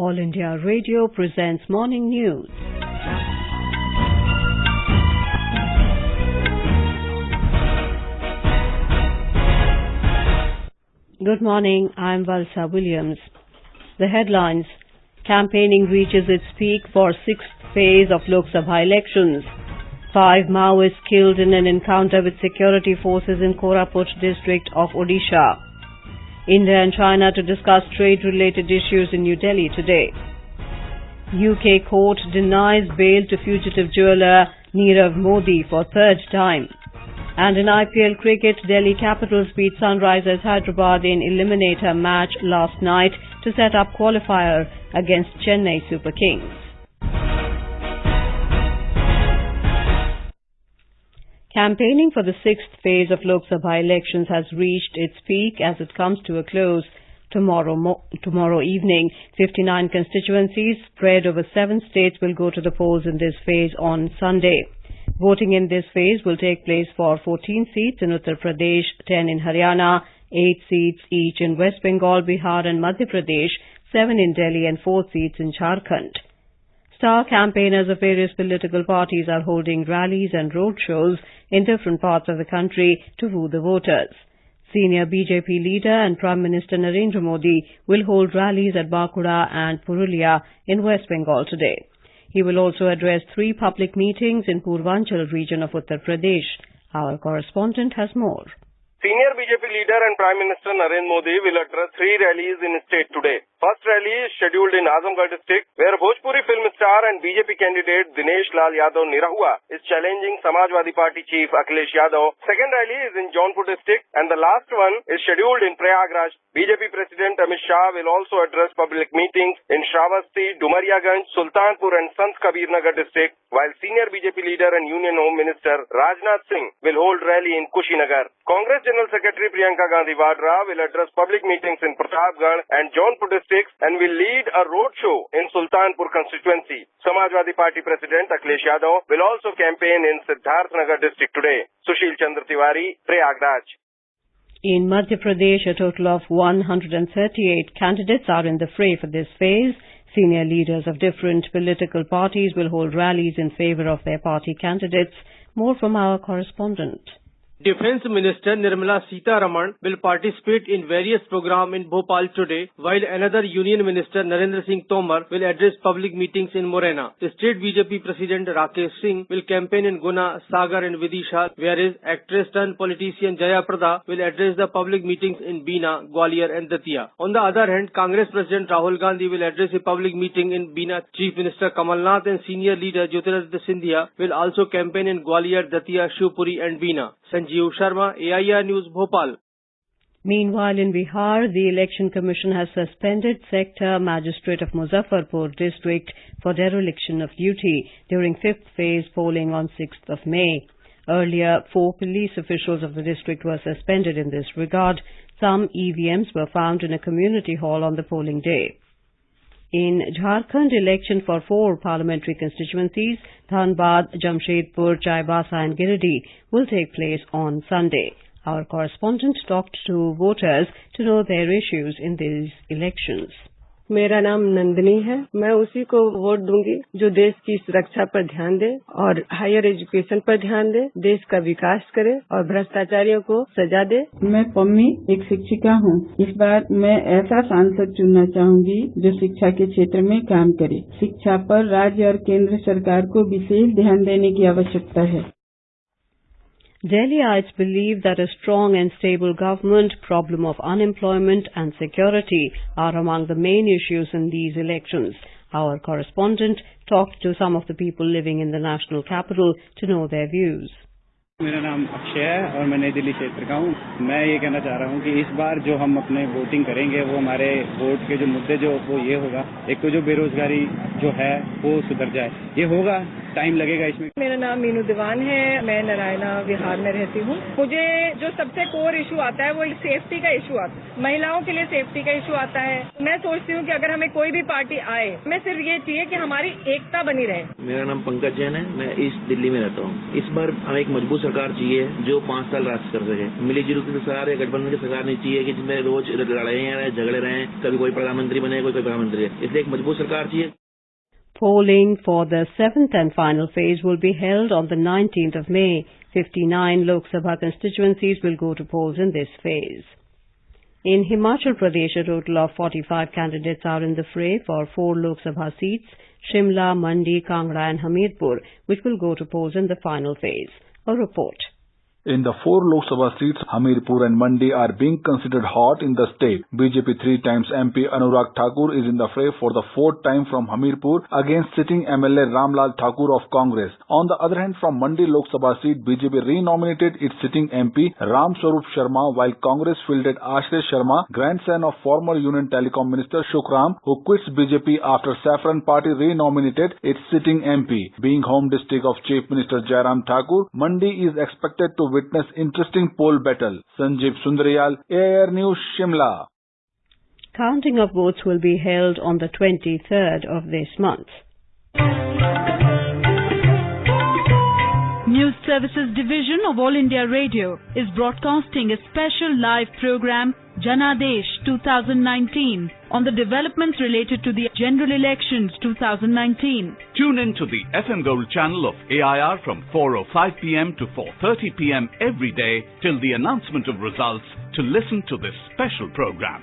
All India Radio presents Morning News. Good morning, I'm Valsa Williams. The headlines: Campaigning reaches its peak for sixth phase of Lok Sabha elections. 5 Maoists killed in an encounter with security forces in Koraput district of Odisha. India and China to discuss trade-related issues in New Delhi today. UK court denies bail to fugitive jeweller Nirav Modi for third time. And in IPL cricket, Delhi Capitals beat Sunrisers Hyderabad in eliminator match last night to set up qualifier against Chennai Super Kings. Campaigning for the sixth phase of Lok Sabha elections has reached its peak as it comes to a close tomorrow evening. 59 constituencies spread over 7 states will go to the polls in this phase on Sunday. Voting in this phase will take place for 14 seats in Uttar Pradesh, 10 in Haryana, 8 seats each in West Bengal, Bihar and Madhya Pradesh, 7 in Delhi and 4 seats in Jharkhand. Star campaigners of various political parties are holding rallies and road shows in different parts of the country to woo the voters. Senior BJP leader and Prime Minister Narendra Modi will hold rallies at Bankura and Purulia in West Bengal today. He will also address 3 public meetings in Purvanchal region of Uttar Pradesh. Our correspondent has more. Senior BJP leader and Prime Minister Narendra Modi will address 3 rallies in state today. First rally is scheduled in Azamgarh district, where Bhojpuri film star and BJP candidate Dinesh Lal Yadav Nirahua is challenging Samajwadi Party chief Akhilesh Yadav. Second rally is in Jaunpur district, and the last one is scheduled in Prayagraj. BJP President Amit Shah will also address public meetings in Shravasti, Dumariaganj, Sultanpur and Sant Kabirnagar district, while senior BJP leader and Union Home Minister Rajnath Singh will hold rally in Kushinagar. Congress General Secretary Priyanka Gandhi Vadra will address public meetings in Pratapgarh and Jaunpur districts and will lead a road show in Sultanpur constituency. Samajwadi Party President Akhilesh Yadav will also campaign in Siddharthnagar district today. Sushil Chandra Tiwari, Prayagraj. In Madhya Pradesh, a total of 138 candidates are in the fray for this phase. Senior leaders of different political parties will hold rallies in favor of their party candidates. More from our correspondent. Defence Minister Nirmala Sitharaman will participate in various programs in Bhopal today, while another Union Minister Narendra Singh Tomar will address public meetings in Morena. State BJP President Rakesh Singh will campaign in Guna, Sagar and Vidisha, whereas actress turned politician Jaya Prada will address the public meetings in Bina, Gwalior and Datia. On the other hand, Congress President Rahul Gandhi will address a public meeting in Bina. Chief Minister Kamal Nath and senior leader Jyotiraditya Scindia will also campaign in Gwalior, Datia, Shivpuri and Bina. Sanjeev Sharma, AIR News, Bhopal. Meanwhile, in Bihar, the Election Commission has suspended Sector Magistrate of Muzaffarpur district for dereliction of duty during 5th phase polling on 6th of May. Earlier, 4 police officials of the district were suspended in this regard. Some EVMs were found in a community hall on the polling day. In Jharkhand, election for 4 parliamentary constituencies, Dhanbad, Jamshedpur, Chaibasa and Giridih, will take place on Sunday. Our correspondent talked to voters to know their issues in these elections. मेरा नाम नंदिनी है। मैं उसी को vote दूंगी जो देश की सुरक्षा पर ध्यान दे और हायर एजुकेशन पर ध्यान दे, देश का विकास करे और भ्रष्टाचारियों को सजा दे। मैं पम्मी एक शिक्षिका हूँ। इस बार मैं ऐसा सांसद चुनना चाहूँगी जो शिक्षा के क्षेत्र में काम करे। शिक्षा पर राज्य और केंद्र सरकार को विशेष ध्यान देने की आवश्यकता है। Delhiites believe that a strong and stable government, problem of unemployment and security are among the main issues in these elections. Our correspondent talked to some of the people living in the national capital to know their views. मेरा नाम अक्षय है और मैं नई दिल्ली क्षेत्र का हूँ। मैं ये कहना चाह रहा हूँ कि इस बार जो हम अपने वोटिंग करेंगे वो हमारे वोट के जो मुद्दे वो ये होगा, एक तो जो बेरोजगारी जो है वो सुधर जाए। ये होगा टाइम लगेगा इसमें। मेरा नाम मीनू दीवान है, मैं नारायणा बिहार में रहती हूँ। मुझे जो सबसे कोर इशू आता है वो सेफ्टी का इशू आता है, महिलाओं के लिए सेफ्टी का इशू आता है। मैं सोचती हूँ कि अगर हमें कोई भी पार्टी आए, हमें सिर्फ ये चाहिए कि हमारी एकता बनी रहे। मेरा नाम पंकज जैन है, मैं ईस्ट दिल्ली में रहता हूँ। इस बार हमें एक मजबूत सरकार चाहिए जो 5 साल राज कर सके। मिली जुली सरकार या गठबंधन की सरकार नहीं चाहिए कि जिसमें रोज लड़ाइयाँ रहे, झगड़े रहे, कभी कोई प्रधानमंत्री बने, कोई प्रधानमंत्री है। इसलिए एक मजबूत सरकार चाहिए। Polling for the 7th and final phase will be held on the 19th of May. 59 Lok Sabha constituencies will go to polls in this phase. In Himachal Pradesh, a total of 45 candidates are in the fray for 4 Lok Sabha seats, Shimla, Mandi, Kangra and Hamirpur, which will go to polls in the final phase. A report. In the 4 Lok Sabha seats, Hamirpur and Mandi are being considered hot in the state. BJP 3 times MP Anurag Thakur is in the fray for the 4th time from Hamirpur against sitting MLA Ramlal Thakur of Congress. On the other hand, from Mandi Lok Sabha seat, BJP re-nominated its sitting MP Ram Swarup Sharma, while Congress fielded Ashray Sharma, grandson of former Union Telecom Minister Shukram, who quits BJP after Saffron Party re-nominated its sitting MP. Being home district of Chief Minister Jairam Thakur, Mandi is expected to witness interesting poll battle. Sanjeev Sundariyal, AIR News, Shimla. Counting of votes will be held on the 23rd of this month. News Services Division of All India Radio is broadcasting a special live program, Janadesh 2019, on the developments related to the general elections 2019. Tune in to the FM Gold channel of AIR from 4:05 p.m. to 4:30 p.m. every day till the announcement of results to listen to this special program.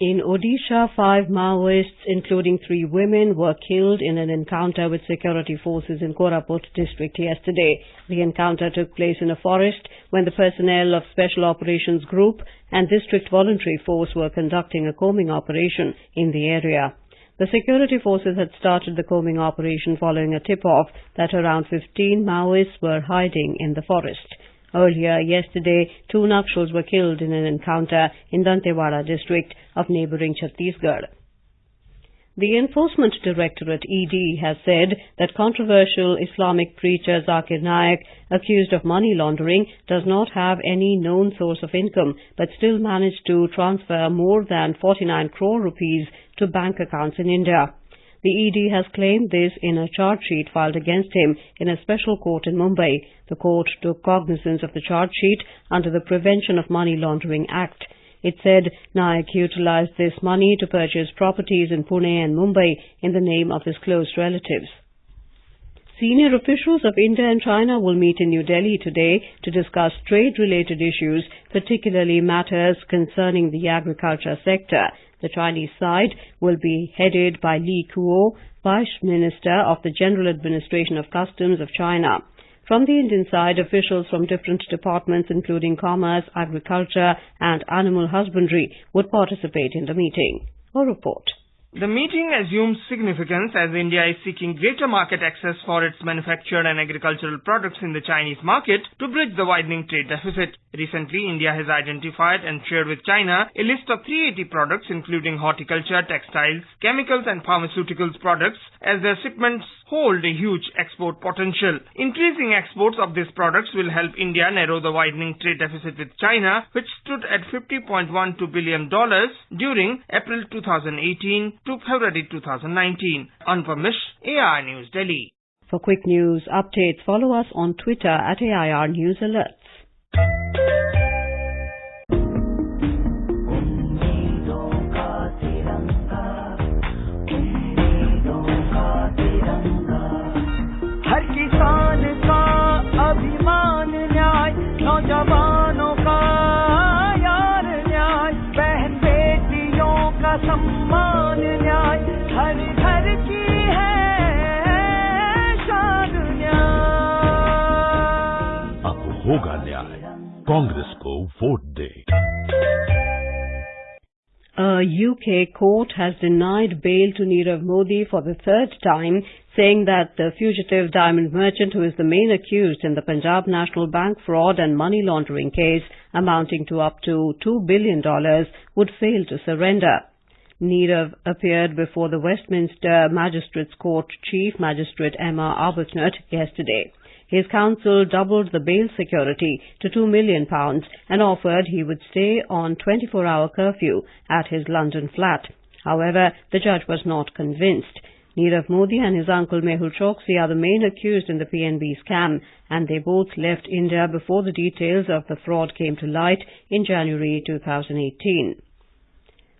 In Odisha, 5 Maoists, including 3 women, were killed in an encounter with security forces in Koraput district yesterday. The encounter took place in a forest when the personnel of Special Operations Group and District Voluntary Force were conducting a combing operation in the area. The security forces had started the combing operation following a tip-off that around 15 Maoists were hiding in the forest. Earlier yesterday, 2 Nakshals were killed in an encounter in Dantewada district of neighbouring Chhattisgarh. The Enforcement Directorate ED has said that controversial Islamic preacher Zakir Naik, accused of money laundering, does not have any known source of income but still managed to transfer more than 49 crore rupees to bank accounts in India. The ED has claimed this in a charge sheet filed against him in a special court in Mumbai. The court took cognizance of the charge sheet under the Prevention of Money Laundering Act. It said Naik utilized this money to purchase properties in Pune and Mumbai in the name of his close relatives. Senior officials of India and China will meet in New Delhi today to discuss trade-related issues, particularly matters concerning the agriculture sector. The Chinese side will be headed by Li Kuo, Vice Minister of the General Administration of Customs of China. From the Indian side, officials from different departments including commerce, agriculture and animal husbandry would participate in the meeting. A report. The meeting assumes significance as India is seeking greater market access for its manufactured and agricultural products in the Chinese market to bridge the widening trade deficit. Recently, India has identified and shared with China a list of 380 products including horticulture, textiles, chemicals and pharmaceuticals products as their shipments hold a huge export potential. Increasing exports of these products will help India narrow the widening trade deficit with China, which stood at $50.12 billion during April 2018 to February 2019. Anupam Mishra, AIR News, Delhi. For quick news updates, follow us on Twitter at AIR News Alerts. हर किसान का अभिमान न्याय, नौजवानों का यार न्याय, बहन बेटियों का सम्मान न्याय, हर घर की है शान न्याय। अब होगा न्याय, कांग्रेस को vote they. A UK court has denied bail to Nirav Modi for the 3rd time, saying that the fugitive diamond merchant, who is the main accused in the Punjab National Bank fraud and money laundering case amounting to up to $2 billion, would fail to surrender. Nirav appeared before the Westminster Magistrates Court Chief Magistrate Emma Arbuthnot yesterday. His counsel doubled the bail security to £2 million and offered he would stay on 24-hour curfew at his London flat. However, the judge was not convinced. Nirav Modi and his uncle Mehul Choksi are the main accused in the PNB scam, and they both left India before the details of the fraud came to light in January 2018.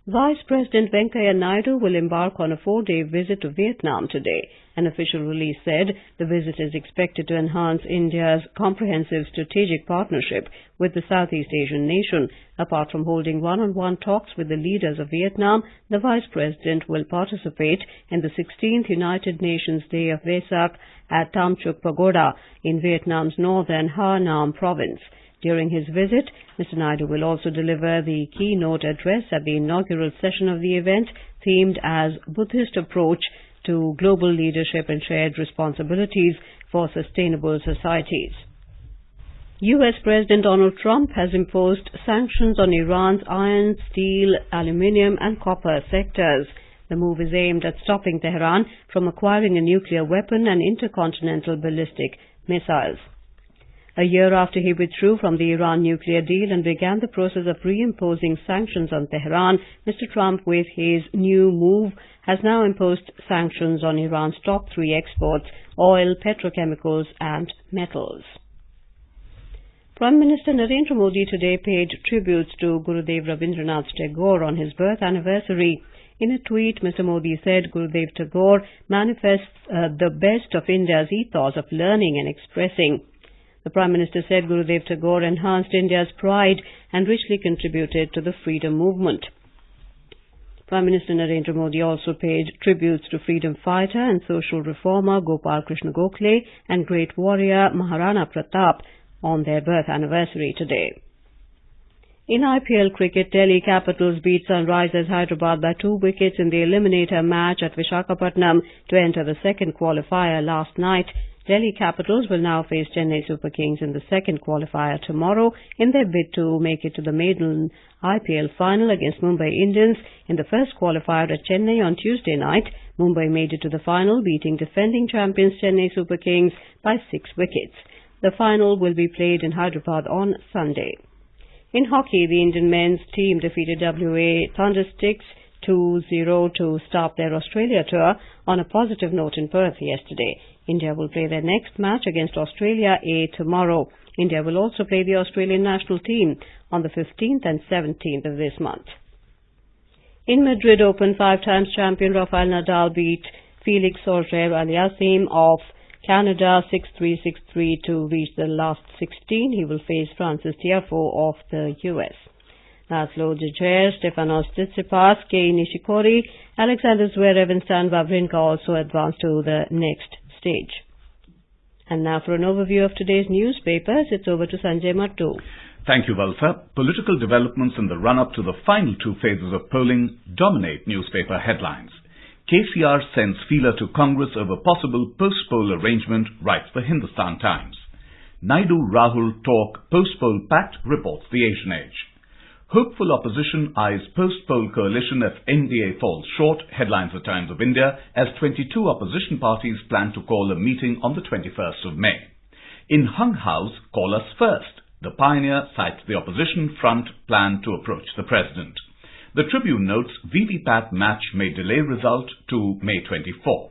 Vice President Venkaiah Naidu will embark on a 4-day visit to Vietnam today. An official release said the visit is expected to enhance India's comprehensive strategic partnership with the Southeast Asian nation. Apart from holding one-on-one talks with the leaders of Vietnam, the Vice President will participate in the 16th United Nations Day of Vesak at Tam Chuk Pagoda in Vietnam's northern Ha Nam province. During his visit, Mr. Naidu will also deliver the keynote address at the inaugural session of the event, themed as Buddhist Approach to Global Leadership and Shared Responsibilities for Sustainable Societies. U.S. President Donald Trump has imposed sanctions on Iran's iron, steel, aluminium and copper sectors. The move is aimed at stopping Tehran from acquiring a nuclear weapon and intercontinental ballistic missiles. A year after he withdrew from the Iran nuclear deal and began the process of reimposing sanctions on Tehran, Mr. Trump, with his new move, has now imposed sanctions on Iran's top 3 exports: oil, petrochemicals and metals. Prime Minister Narendra Modi today paid tributes to Gurudev Rabindranath Tagore on his birth anniversary. In a tweet, Mr. Modi said Gurudev Tagore manifests the best of India's ethos of learning and expressing. The Prime Minister said Gurudev Tagore enhanced India's pride and richly contributed to the freedom movement. Prime Minister Narendra Modi also paid tributes to freedom fighter and social reformer Gopal Krishna Gokhale and great warrior Maharana Pratap on their birth anniversary today. In IPL cricket, Delhi Capitals beat Sunrisers Hyderabad by 2 wickets in the eliminator match at Visakhapatnam to enter the second qualifier last night. Delhi Capitals will now face Chennai Super Kings in the second qualifier tomorrow in their bid to make it to the maiden IPL final against Mumbai Indians. In the first qualifier at Chennai on Tuesday night, Mumbai made it to the final, beating defending champions Chennai Super Kings by 6 wickets. The final will be played in Hyderabad on Sunday. In hockey, the Indian men's team defeated WA Thundersticks 2-0 to start their Australia tour on a positive note in Perth yesterday. India will play their next match against Australia A tomorrow. India will also play the Australian national team on the 15th and 17th of this month. In Madrid Open, 5-times champion Rafael Nadal beat Felix Auger-Aliassime of Canada 6-3, 6-3 to reach the last 16. He will face Francis Tiafoe of the US. Laszlo Djere, Stefanos Tsitsipas, Kei Nishikori, Alexander Zverev and Stan Wawrinka also advanced to the next stage. And now for an overview of today's newspapers, it's over to Sanjay Mattu. Thank you, Valsa. Political developments in the run-up to the final 2 phases of polling dominate newspaper headlines. KCR sends feeler to Congress over possible post-poll arrangement, writes the Hindustan Times. Naidu-Rahul talk post-poll pact, reports the Asian Age. Hopeful opposition eyes post-poll coalition if NDA falls short, headlines the Times of India, as 22 opposition parties plan to call a meeting on the 21st of May. In Hung House, call us first. The Pioneer cites the opposition front plan to approach the president. The Tribune notes VVPAT match may delay result to May 24.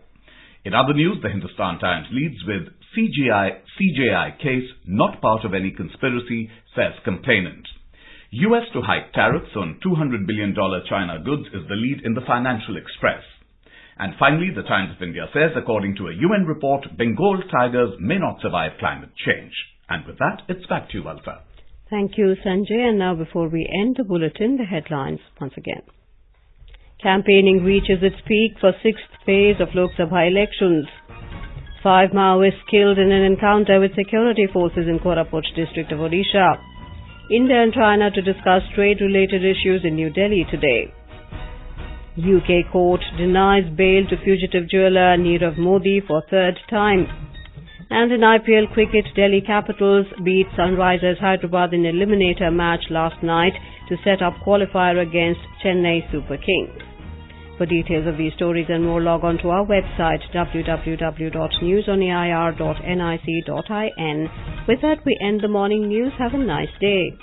In other news, the Hindustan Times leads with CJI case not part of any conspiracy, says complainant. US to hike tariffs on $200 billion China goods is the lead in the Financial Express. And finally, the Times of India says, according to a UN report, Bengal tigers may not survive climate change. And with that, it's back to you, Valsa. Thank you, Sanjay. And now before we end the bulletin, the headlines once again. Campaigning reaches its peak for 6th phase of Lok Sabha elections. 5 Maoists killed in an encounter with security forces in Koraput district of Odisha. India and China to discuss trade-related issues in New Delhi today. UK court denies bail to fugitive jeweller Nirav Modi for 3rd time. And in IPL cricket, Delhi Capitals beat Sunrisers Hyderabad in eliminator match last night to set up qualifier against Chennai Super Kings. For details of these stories and more, log on to our website www.newsonair.nic.in. With that, we end the morning news. Have a nice day.